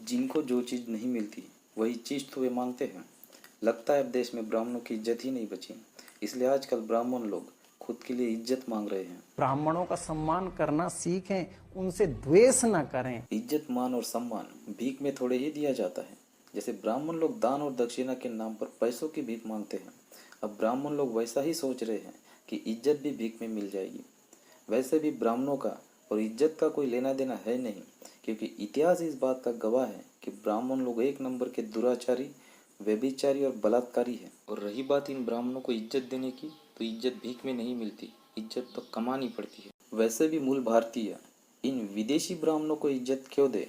जिनको जो चीज़ नहीं मिलती वही चीज़ तो वे मांगते हैं। लगता है अब देश में ब्राह्मणों की इज्जत ही नहीं बची, इसलिए आजकल ब्राह्मण लोग खुद के लिए इज्जत मांग रहे हैं। ब्राह्मणों का सम्मान करना सीखें, उनसे द्वेष न करें। इज्जत, मान और सम्मान भीख में थोड़े ही दिया जाता है। जैसे ब्राह्मण लोग दान और दक्षिणा के नाम पर पैसों की भीख मांगते हैं, अब ब्राह्मण लोग वैसा ही सोच रहे हैं कि इज्जत भी भीख में मिल जाएगी। वैसे भी ब्राह्मणों का और इज्जत का कोई लेना देना है नहीं, क्योंकि इतिहास इस बात का गवाह है कि ब्राह्मण लोग एक नंबर के दुराचारी, व्यभिचारी और बलात्कारी है। और रही बात इन ब्राह्मणों को इज्जत देने की, तो इज्जत भीख में नहीं मिलती, इज्जत तो कमानी पड़ती है। वैसे भी मूल भारतीय इन विदेशी ब्राह्मणों को इज्जत क्यों दे?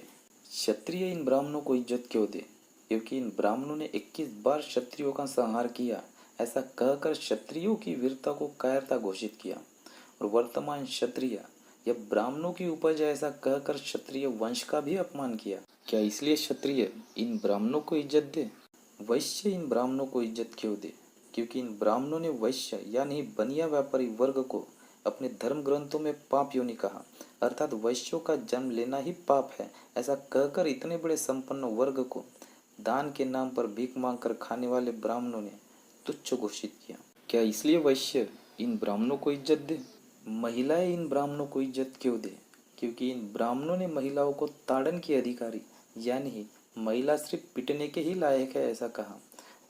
क्षत्रिय इन ब्राह्मणों को इज्जत क्यों दे? क्योंकि इन ब्राह्मणों ने 21 बार क्षत्रियों का संहार किया, ऐसा कहकर क्षत्रियों की वीरता को कायरता घोषित किया। और वर्तमान क्षत्रिय या ब्राह्मणों की उपज है, ऐसा कहकर क्षत्रिय वंश का भी अपमान किया। क्या इसलिए क्षत्रिय इन ब्राह्मणों को इज्जत दे? वैश्य इन ब्राह्मणों को इज्जत क्यों दे? क्योंकि इन ब्राह्मणों ने वैश्य यानी बनिया व्यापारी वर्ग को अपने धर्म ग्रंथों में पाप योनि कहा, अर्थात वैश्यों का जन्म लेना ही पाप है, ऐसा कहकर इतने बड़े संपन्न वर्ग को दान के नाम पर भीख मांगकर खाने वाले ब्राह्मणों ने तुच्छ घोषित किया। क्या इसलिए वैश्य इन ब्राह्मणों को इज्जत दे? महिलाएं इन ब्राह्मणों को इज्जत क्यों दे? क्योंकि इन ब्राह्मणों ने महिलाओं को ताड़न की अधिकारी यानी महिला सिर्फ पिटने के ही लायक है, ऐसा कहा।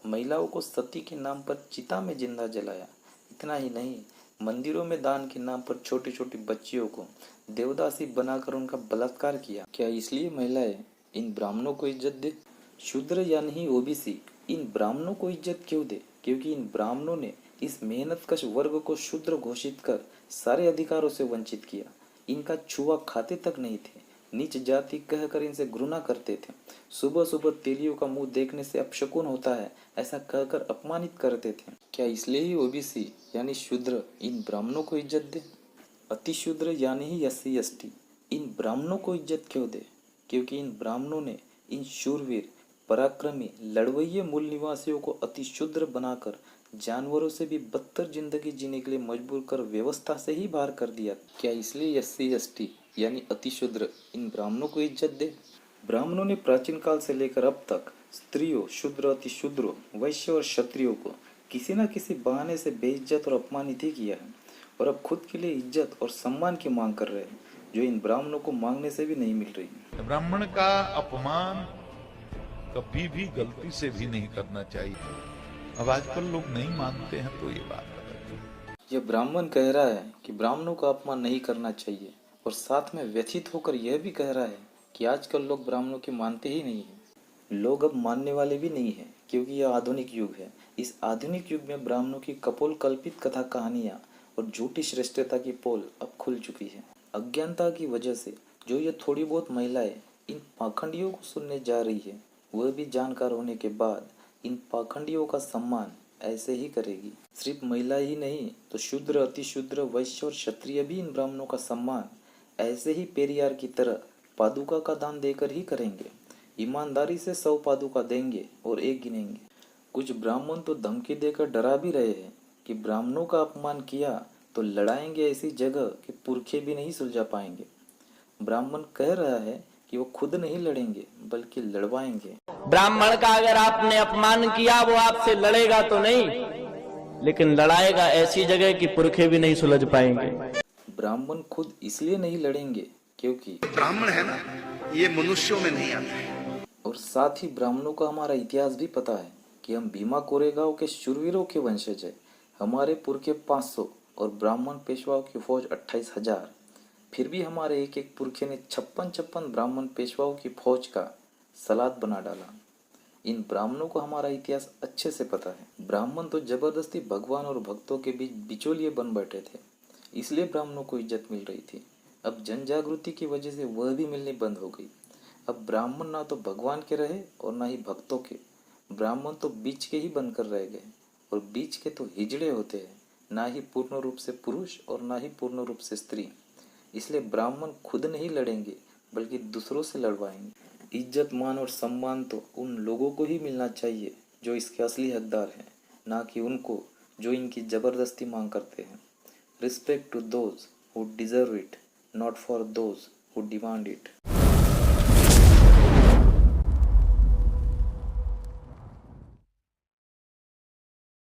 महिलाओं को सती के नाम पर चिता में जिंदा जलाया। इतना ही नहीं, मंदिरों में दान के नाम पर छोटी छोटी बच्चियों को देवदासी बनाकर उनका बलात्कार किया। क्या इसलिए महिलाएं इन ब्राह्मणों को इज्जत दे? शूद्र यानी ओबीसी इन ब्राह्मणों को इज्जत क्यों दे? क्योंकि इन ब्राह्मणों ने इस मेहनतकश वर्ग को शूद्र घोषित कर सारे अधिकारों से वंचित किया। इनका छुआ खाते तक नहीं थे, नीच जाति कहकर इनसे घृणा करते थे। सुबह सुबह तेलियों का मुंह देखने से अपशकुन होता है, ऐसा कहकर अपमानित करते थे। क्या इसलिए ही ओबीसी यानी शूद्र इन ब्राह्मणों को इज्जत दे? अति शूद्र यानी ही SC ST इन ब्राह्मणों को इज्जत क्यों दे? क्योंकि इन ब्राह्मणों ने इन शूरवीर, पराक्रमी, लड़वैये मूल निवासियों को अति शूद्र बनाकर जानवरों से भी बदतर जिंदगी जीने के लिए मजबूर कर व्यवस्था से ही बाहर कर दिया। क्या इसलिए SC ST यानी अति शूद्र इन ब्राह्मणों को इज्जत दे? ब्राह्मणों ने प्राचीन काल से लेकर अब तक स्त्रियों, शूद्र, अति शूद्रों, वैश्य और क्षत्रियों को किसी न किसी बहाने से बेइज्जत और अपमानित ही किया है, और अब खुद के लिए इज्जत और सम्मान की मांग कर रहे हैं, जो इन ब्राह्मणों को मांगने से भी नहीं मिल रही। ब्राह्मण का अपमान कभी भी गलती से भी नहीं करना चाहिए। अब आजकल लोग नहीं मानते हैं, तो ये बात है। यह ब्राह्मण कह रहा है कि ब्राह्मणों का अपमान नहीं करना चाहिए, और साथ में व्यथित होकर यह भी कह रहा है कि आजकल लोग ब्राह्मणों की मानते ही नहीं है। लोग अब मानने वाले भी नहीं है, क्योंकि यह आधुनिक युग है। इस आधुनिक युग में ब्राह्मणों की कपोल कल्पित कथा कहानियां और झूठी श्रेष्ठता की पोल अब खुल चुकी है। अज्ञानता की वजह से जो ये थोड़ी बहुत महिलाएं इन पाखंडियों को सुनने जा रही है, वह भी जानकार होने के बाद इन पाखंडियों का सम्मान ऐसे ही करेगी। सिर्फ महिला ही नहीं तो शूद्र, अति शूद्र, वैश्य और क्षत्रिय भी इन ब्राह्मणों का सम्मान ऐसे ही पेरियार की तरह पादुका का दान देकर ही करेंगे। ईमानदारी से 100 पादुका देंगे और एक गिनेंगे। कुछ ब्राह्मण तो धमकी देकर डरा भी रहे हैं कि ब्राह्मणों का अपमान किया तो लड़ाएंगे ऐसी जगह कि पुरखे भी नहीं सुलझा पाएंगे। ब्राह्मण कह रहा है कि वो खुद नहीं लड़ेंगे बल्कि लड़वाएंगे। ब्राह्मण का अगर आपने अपमान किया, वो आपसे लड़ेगा तो नहीं, लेकिन लड़ाएगा ऐसी जगह कि पुरखे भी नहीं सुलझ पाएंगे। ब्राह्मण खुद इसलिए नहीं लड़ेंगे क्योंकि ब्राह्मण है ना, ये मनुष्यों में नहीं आते। और साथ ही ब्राह्मणों का हमारा इतिहास भी पता है कि हम भीमा कोरेगांव के शूरवीरों के वंशज है। हमारे पुरखे 500 और ब्राह्मण पेशवाओं की फौज 28,000। फिर भी हमारे एक एक पुरखे ने 56 ब्राह्मण पेशवाओं की फौज का सलाद बना डाला। इन ब्राह्मणों को हमारा इतिहास अच्छे से पता है। ब्राह्मण तो जबरदस्ती भगवान और भक्तों के बीच बिचौलिए बन बैठे थे, इसलिए ब्राह्मणों को इज्जत मिल रही थी। अब जन जागृति की वजह से वह भी मिलनी बंद हो गई। अब ब्राह्मण ना तो भगवान के रहे और ना ही भक्तों के। ब्राह्मण तो बीच के ही बनकर रह गए, और बीच के तो हिजड़े होते हैं, ना ही पूर्ण रूप से पुरुष और ना ही पूर्ण रूप से स्त्री। इसलिए ब्राह्मण खुद नहीं लड़ेंगे बल्कि दूसरों से लड़वाएंगे। इज्जत, मान और सम्मान तो उन लोगों को ही मिलना चाहिए जो इसके असली हकदार हैं, ना कि उनको जो इनकी जबरदस्ती मांग करते हैं। Respect to those who deserve it, not for those who demand it.